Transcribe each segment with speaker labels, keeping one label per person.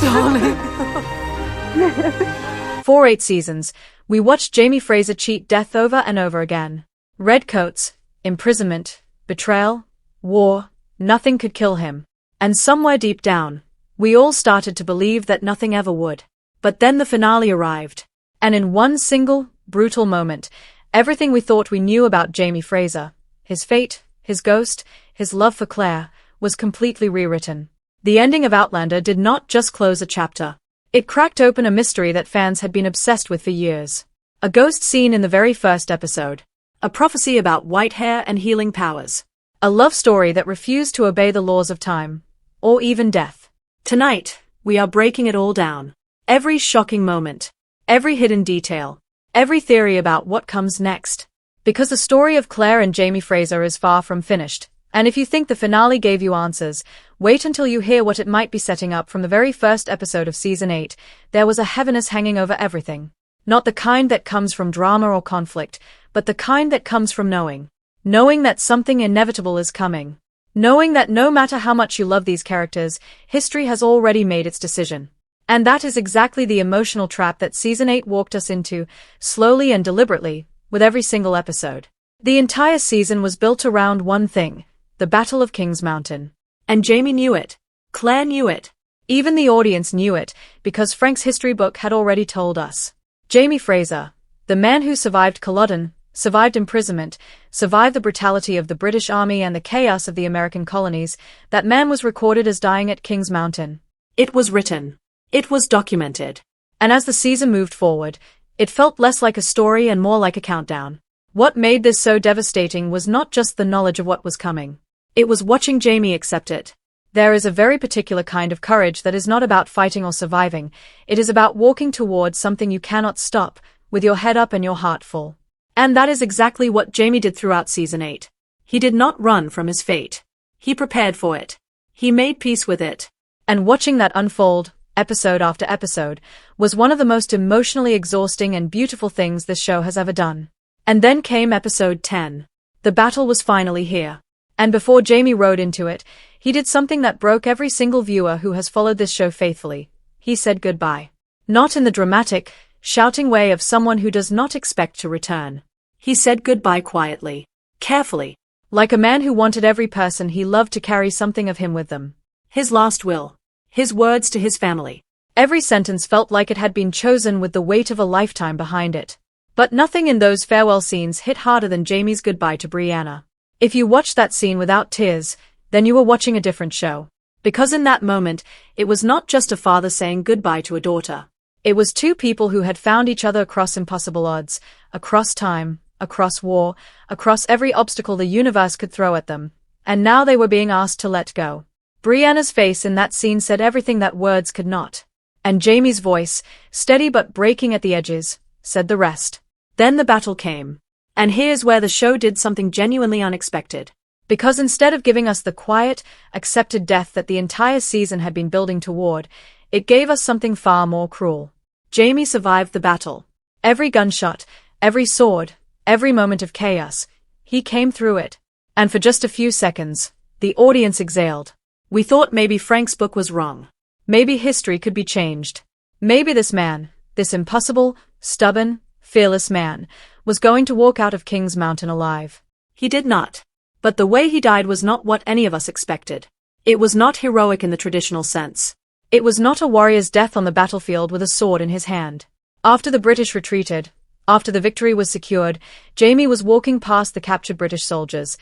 Speaker 1: darling. For 8 seasons, we watched Jamie Fraser cheat death over and over again. Redcoats, imprisonment, betrayal, war, nothing could kill him. And somewhere deep down, we all started to believe that nothing ever would. But then the finale arrived. And in one single, brutal moment, everything we thought we knew about Jamie Fraser, his fate, his ghost, his love for Claire, was completely rewritten. The ending of Outlander did not just close a chapter. It cracked open a mystery that fans had been obsessed with for years. A ghost scene in the very first episode. A prophecy about white hair and healing powers. A love story that refused to obey the laws of time, or even death. Tonight, we are breaking it all down. Every shocking moment. Every hidden detail. Every theory about what comes next. Because the story of Claire and Jamie Fraser is far from finished. And if you think the finale gave you answers, wait until you hear what it might be setting up. From the very first episode of Season 8, there was a heaviness hanging over everything. Not the kind that comes from drama or conflict, but the kind that comes from knowing. Knowing that something inevitable is coming. Knowing that no matter how much you love these characters, history has already made its decision. And that is exactly the emotional trap that Season 8 walked us into, slowly and deliberately, with every single episode. The entire season was built around one thing. The Battle of King's Mountain. And Jamie knew it. Claire knew it. Even the audience knew it, because Frank's history book had already told us. Jamie Fraser, the man who survived Culloden, survived imprisonment, survived the brutality of the British Army and the chaos of the American colonies, that man was recorded as dying at King's Mountain. It was written. It was documented. And as the season moved forward, it felt less like a story and more like a countdown. What made this so devastating was not just the knowledge of what was coming. It was watching Jamie accept it. There is a very particular kind of courage that is not about fighting or surviving. It is about walking towards something you cannot stop, with your head up and your heart full. And that is exactly what Jamie did throughout Season 8. He did not run from his fate. He prepared for it. He made peace with it. And watching that unfold, episode after episode, was one of the most emotionally exhausting and beautiful things this show has ever done. And then came episode 10. The battle was finally here. And before Jamie rode into it, he did something that broke every single viewer who has followed this show faithfully. He said goodbye. Not in the dramatic, shouting way of someone who does not expect to return. He said goodbye quietly, carefully, like a man who wanted every person he loved to carry something of him with them. His last will. His words to his family. Every sentence felt like it had been chosen with the weight of a lifetime behind it. But nothing in those farewell scenes hit harder than Jamie's goodbye to Brianna. If you watched that scene without tears, then you were watching a different show. Because in that moment, it was not just a father saying goodbye to a daughter. It was two people who had found each other across impossible odds, across time, across war, across every obstacle the universe could throw at them. And now they were being asked to let go. Brianna's face in that scene said everything that words could not. And Jamie's voice, steady but breaking at the edges, said the rest. Then the battle came. And here's where the show did something genuinely unexpected. Because instead of giving us the quiet, accepted death that the entire season had been building toward, it gave us something far more cruel. Jamie survived the battle. Every gunshot, every sword, every moment of chaos, he came through it. And for just a few seconds, the audience exhaled. We thought maybe Frank's book was wrong. Maybe history could be changed. Maybe this man, this impossible, stubborn, fearless man, was going to walk out of King's Mountain alive. He did not. But the way he died was not what any of us expected. It was not heroic in the traditional sense. It was not a warrior's death on the battlefield with a sword in his hand. After the British retreated, after the victory was secured, Jamie was walking past the captured British soldiers,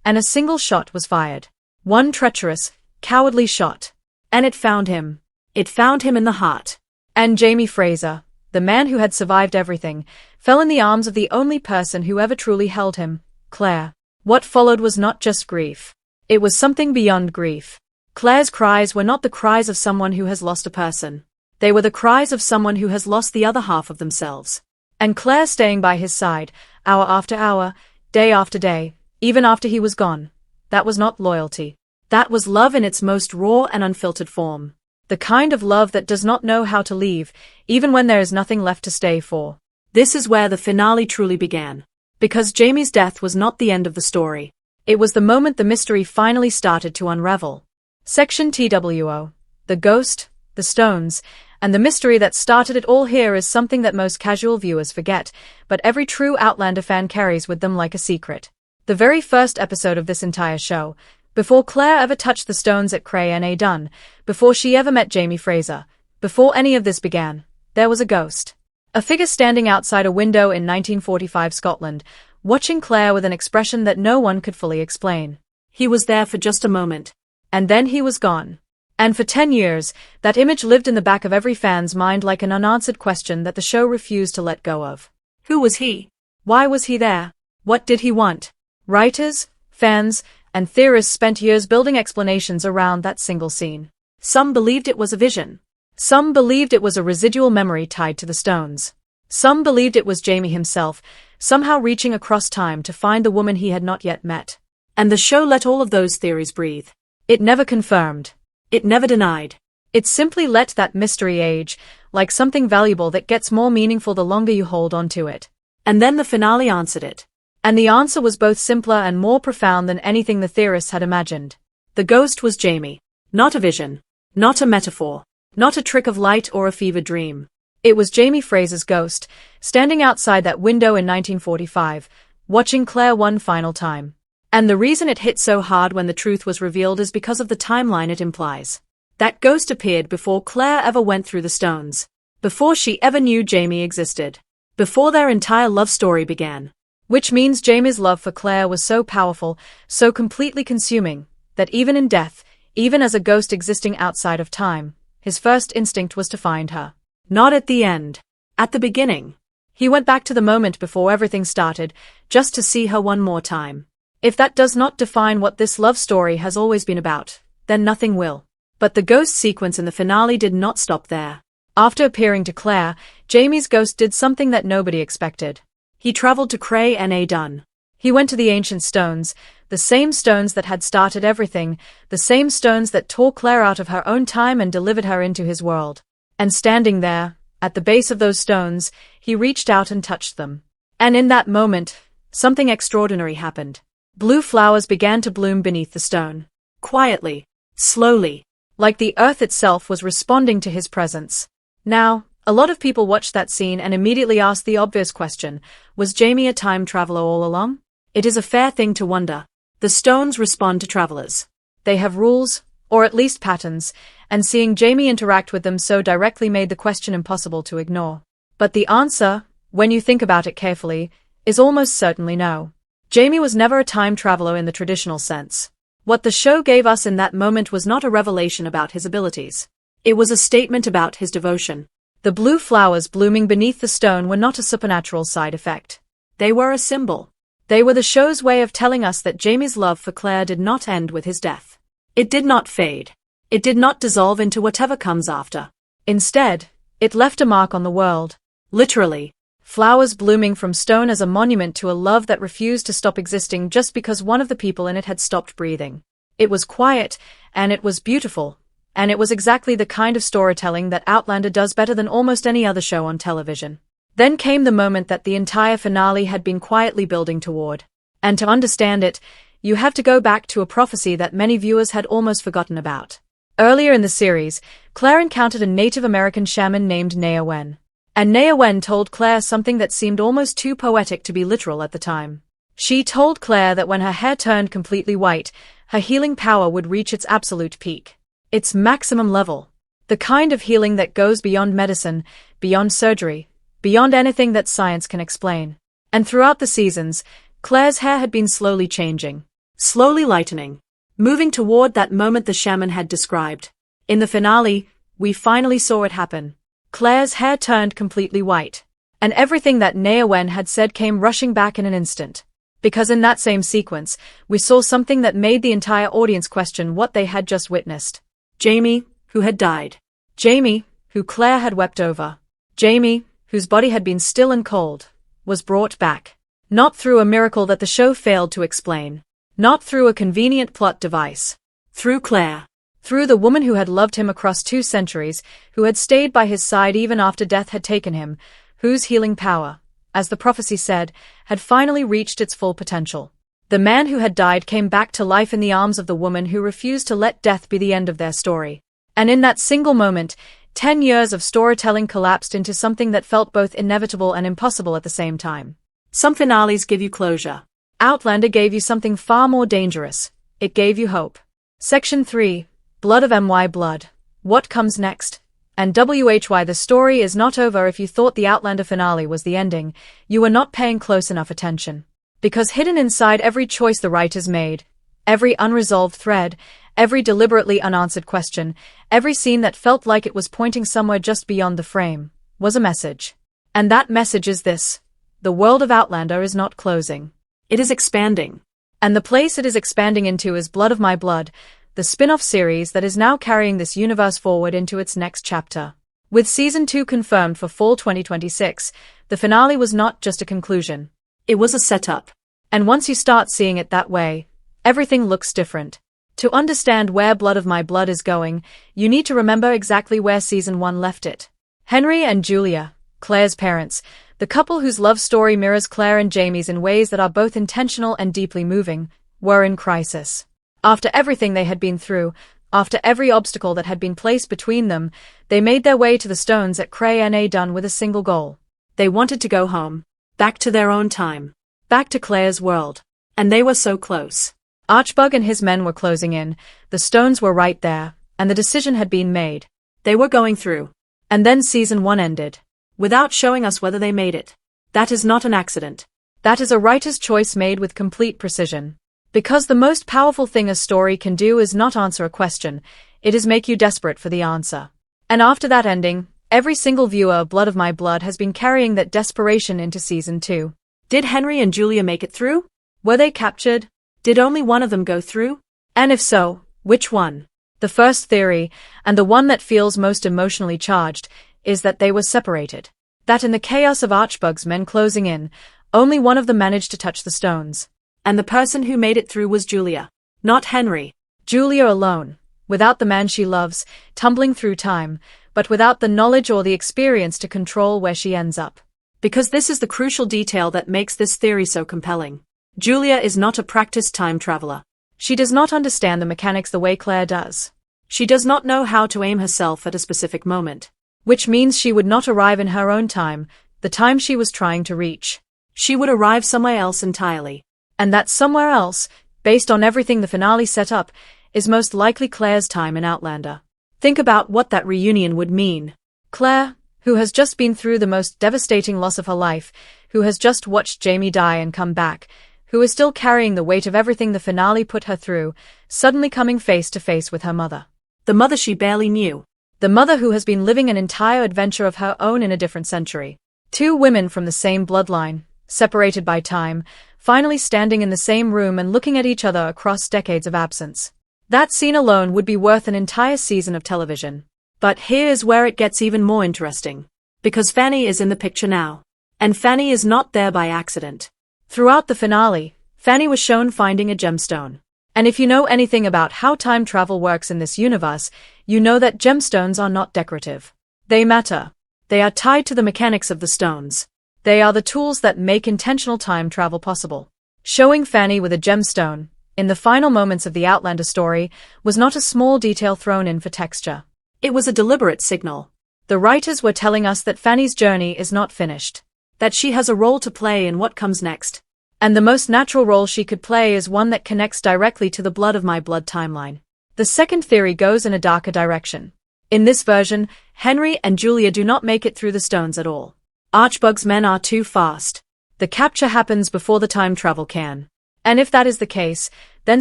Speaker 1: and a single shot was fired. One treacherous, cowardly shot. And it found him. It found him in the heart. And Jamie Fraser, the man who had survived everything, fell in the arms of the only person who ever truly held him, Claire. What followed was not just grief. It was something beyond grief. Claire's cries were not the cries of someone who has lost a person. They were the cries of someone who has lost the other half of themselves. And Claire staying by his side, hour after hour, day after day, even after he was gone. That was not loyalty. That was love in its most raw and unfiltered form. The kind of love that does not know how to leave, even when there is nothing left to stay for. This is where the finale truly began. Because Jamie's death was not the end of the story. It was the moment the mystery finally started to unravel. Section TWO. The ghost, the stones, and the mystery that started it all here is something that most casual viewers forget, but every true Outlander fan carries with them like a secret. The very first episode of this entire show, before Claire ever touched the stones at Cray Dun, before she ever met Jamie Fraser, before any of this began, there was a ghost. A figure standing outside a window in 1945 Scotland, watching Claire with an expression that no one could fully explain. He was there for just a moment, and then he was gone. And for 10 years, that image lived in the back of every fan's mind like an unanswered question that the show refused to let go of. Who was he? Why was he there? What did he want? Writers, fans, and theorists spent years building explanations around that single scene. Some believed it was a vision. Some believed it was a residual memory tied to the stones. Some believed it was Jamie himself, somehow reaching across time to find the woman he had not yet met. And the show let all of those theories breathe. It never confirmed. It never denied. It simply let that mystery age, like something valuable that gets more meaningful the longer you hold on to it. And then the finale answered it. And the answer was both simpler and more profound than anything the theorists had imagined. The ghost was Jamie. Not a vision. Not a metaphor. Not a trick of light or a fevered dream. It was Jamie Fraser's ghost, standing outside that window in 1945, watching Claire one final time. And the reason it hit so hard when the truth was revealed is because of the timeline it implies. That ghost appeared before Claire ever went through the stones. Before she ever knew Jamie existed. Before their entire love story began. Which means Jamie's love for Claire was so powerful, so completely consuming, that even in death, even as a ghost existing outside of time, his first instinct was to find her. Not at the end. At the beginning. He went back to the moment before everything started, just to see her one more time. If that does not define what this love story has always been about, then nothing will. But the ghost sequence in the finale did not stop there. After appearing to Claire, Jamie's ghost did something that nobody expected. He traveled to Cray Dun. He went to the ancient stones, the same stones that had started everything, the same stones that tore Claire out of her own time and delivered her into his world. And standing there, at the base of those stones, he reached out and touched them. And in that moment, something extraordinary happened. Blue flowers began to bloom beneath the stone. Quietly. Slowly. Like the earth itself was responding to his presence. Now, a lot of people watched that scene and immediately asked the obvious question, was Jamie a time traveler all along? It is a fair thing to wonder. The stones respond to travelers. They have rules, or at least patterns, and seeing Jamie interact with them so directly made the question impossible to ignore. But the answer, when you think about it carefully, is almost certainly no. Jamie was never a time traveler in the traditional sense. What the show gave us in that moment was not a revelation about his abilities. It was a statement about his devotion. The blue flowers blooming beneath the stone were not a supernatural side effect. They were a symbol. They were the show's way of telling us that Jamie's love for Claire did not end with his death. It did not fade. It did not dissolve into whatever comes after. Instead, it left a mark on the world. Literally. Flowers blooming from stone as a monument to a love that refused to stop existing just because one of the people in it had stopped breathing. It was quiet, and it was beautiful, and it was exactly the kind of storytelling that Outlander does better than almost any other show on television. Then came the moment that the entire finale had been quietly building toward. And to understand it, you have to go back to a prophecy that many viewers had almost forgotten about. Earlier in the series, Claire encountered a Native American shaman named Neowen. And Neowen told Claire something that seemed almost too poetic to be literal at the time. She told Claire that when her hair turned completely white, her healing power would reach its absolute peak. Its maximum level. The kind of healing that goes beyond medicine, beyond surgery, beyond anything that science can explain. And throughout the seasons, Claire's hair had been slowly changing. Slowly lightening. Moving toward that moment the shaman had described. In the finale, we finally saw it happen. Claire's hair turned completely white. And everything that Neowen had said came rushing back in an instant. Because in that same sequence, we saw something that made the entire audience question what they had just witnessed. Jamie, who had died. Jamie, who Claire had wept over. Jamie, whose body had been still and cold, was brought back. Not through a miracle that the show failed to explain. Not through a convenient plot device. Through Claire. Through the woman who had loved him across 2 centuries, who had stayed by his side even after death had taken him, whose healing power, as the prophecy said, had finally reached its full potential. The man who had died came back to life in the arms of the woman who refused to let death be the end of their story. And in that single moment, 10 years of storytelling collapsed into something that felt both inevitable and impossible at the same time.
Speaker 2: Some finales give you closure.
Speaker 1: Outlander gave you something far more dangerous. It gave you hope. Section 3. Blood of My Blood. What comes next? And why the story is not over. If you thought the Outlander finale was the ending, you were not paying close enough attention. Because hidden inside every choice the writers made, every unresolved thread, every deliberately unanswered question, every scene that felt like it was pointing somewhere just beyond the frame, was a message. And that message is this: the world of Outlander is not closing.
Speaker 2: It is expanding.
Speaker 1: And the place it is expanding into is Blood of My Blood, the spin-off series that is now carrying this universe forward into its next chapter. With Season 2 confirmed for fall 2026, the finale was not just a conclusion.
Speaker 2: It was a setup.
Speaker 1: And once you start seeing it that way, everything looks different. To understand where Blood of My Blood is going, you need to remember exactly where Season 1 left it. Henry and Julia, Claire's parents, the couple whose love story mirrors Claire and Jamie's in ways that are both intentional and deeply moving, were in crisis. After everything they had been through, after every obstacle that had been placed between them, they made their way to the stones at Cray Na Dun with a single goal.
Speaker 2: They wanted to go home. Back to their own time. Back to Claire's world. And they were so close.
Speaker 1: Archbug and his men were closing in, the stones were right there, and the decision had been made.
Speaker 2: They were going through.
Speaker 1: And then Season 1 ended.
Speaker 2: Without showing us whether they made it. That is not an accident.
Speaker 1: That is a writer's choice made with complete precision. Because the most powerful thing a story can do is not answer a question, it is make you desperate for the answer. And after that ending, every single viewer of Blood of My Blood has been carrying that desperation into Season 2.
Speaker 2: Did Henry and Julia make it through?
Speaker 1: Were they captured?
Speaker 2: Did only one of them go through?
Speaker 1: And if so, which one? The first theory, and the one that feels most emotionally charged, is that they were separated. That in the chaos of Archbug's men closing in, only one of them managed to touch the stones.
Speaker 2: And the person who made it through was Julia, not Henry.
Speaker 1: Julia alone, without the man she loves, tumbling through time, but without the knowledge or the experience to control where she ends up.
Speaker 2: Because this is the crucial detail that makes this theory so compelling. Julia is not a practiced time traveler.
Speaker 1: She does not understand the mechanics the way Claire does.
Speaker 2: She does not know how to aim herself at a specific moment.
Speaker 1: Which means she would not arrive in her own time, the time she was trying to reach.
Speaker 2: She would arrive somewhere else entirely.
Speaker 1: And that somewhere else, based on everything the finale set up, is most likely Claire's time in Outlander.
Speaker 2: Think about what that reunion would mean.
Speaker 1: Claire, who has just been through the most devastating loss of her life, who has just watched Jamie die and come back, who is still carrying the weight of everything the finale put her through, suddenly coming face to face with her mother.
Speaker 2: The mother she barely knew.
Speaker 1: The mother who has been living an entire adventure of her own in a different century. Two women from the same bloodline, separated by time, finally standing in the same room and looking at each other across decades of absence. That scene alone would be worth an entire season of television.
Speaker 2: But here is where it gets even more interesting. Because Fanny is in the picture now. And Fanny is not there by accident.
Speaker 1: Throughout the finale, Fanny was shown finding a gemstone. And if you know anything about how time travel works in this universe, you know that gemstones are not decorative. They matter. They are tied to the mechanics of the stones. They are the tools that make intentional time travel possible. Showing Fanny with a gemstone, in the final moments of the Outlander story, was not a small detail thrown in for texture.
Speaker 2: It was a deliberate signal.
Speaker 1: The writers were telling us that Fanny's journey is not finished.
Speaker 2: That she has a role to play in what comes next.
Speaker 1: And the most natural role she could play is one that connects directly to the Blood of My Blood timeline. The second theory goes in a darker direction. In this version, Henry and Julia do not make it through the stones at all.
Speaker 2: Archbug's men are too fast.
Speaker 1: The capture happens before the time travel can. And if that is the case, then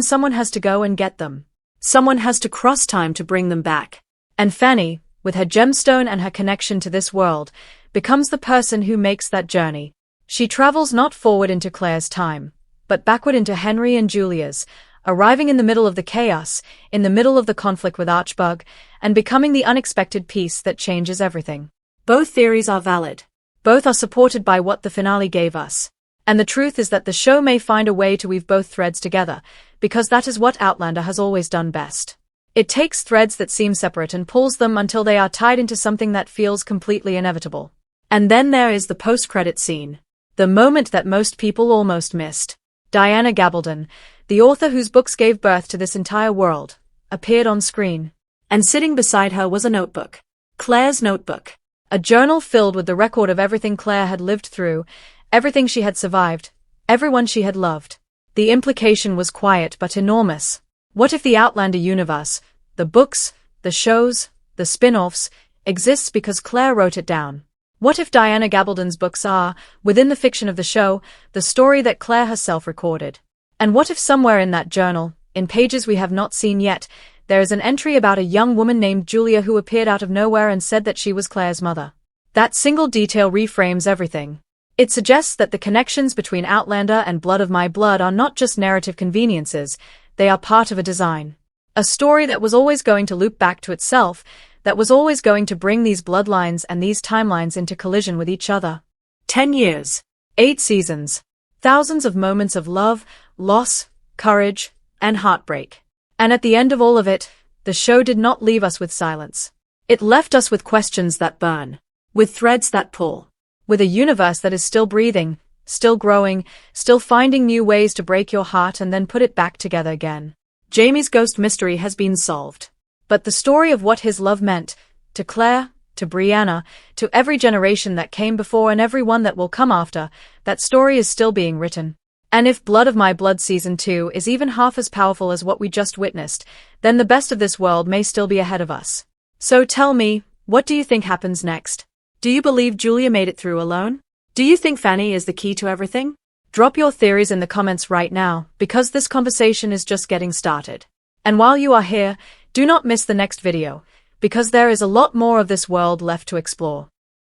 Speaker 1: someone has to go and get them.
Speaker 2: Someone has to cross time to bring them back.
Speaker 1: And Fanny, with her gemstone and her connection to this world, becomes the person who makes that journey. She travels not forward into Claire's time, but backward into Henry and Julia's, arriving in the middle of the chaos, in the middle of the conflict with Archbug, and becoming the unexpected piece that changes everything.
Speaker 2: Both theories are valid.
Speaker 1: Both are supported by what the finale gave us. And the truth is that the show may find a way to weave both threads together, because that is what Outlander has always done best. It takes threads that seem separate and pulls them until they are tied into something that feels completely inevitable.
Speaker 2: And then there is the post-credit scene.
Speaker 1: The moment that most people almost missed. Diana Gabaldon, the author whose books gave birth to this entire world, appeared on screen.
Speaker 2: And sitting beside her was a notebook. Claire's notebook.
Speaker 1: A journal filled with the record of everything Claire had lived through, everything she had survived, everyone she had loved. The implication was quiet but enormous. What if the Outlander universe, the books, the shows, the spin-offs, exists because Claire wrote it down? What if Diana Gabaldon's books are, within the fiction of the show, the story that Claire herself recorded? And what if somewhere in that journal, in pages we have not seen yet, there is an entry about a young woman named Julia who appeared out of nowhere and said that she was Claire's mother? That single detail reframes everything. It suggests that the connections between Outlander and Blood of My Blood are not just narrative conveniences, they are part of a design. A story that was always going to loop back to itself, that was always going to bring these bloodlines and these timelines into collision with each other.
Speaker 2: 10 years.
Speaker 1: 8 seasons. Thousands of moments of love, loss, courage, and heartbreak. And at the end of all of it, the show did not leave us with silence. It left us with questions that burn.
Speaker 2: With threads that pull.
Speaker 1: With a universe that is still breathing, still growing, still finding new ways to break your heart and then put it back together again.
Speaker 2: Jamie's ghost mystery has been solved.
Speaker 1: But the story of what his love meant, to Claire, to Brianna, to every generation that came before and every one that will come after, that story is still being written. And if Blood of My Blood Season 2 is even half as powerful as what we just witnessed, then the best of this world may still be ahead of us. So tell me, what do you think happens next?
Speaker 2: Do you believe Julia made it through alone? Do you think Fanny is the key to everything?
Speaker 1: Drop your theories in the comments right now, because this conversation is just getting started. And while you are here, do not miss the next video, because there is a lot more of this world left to explore.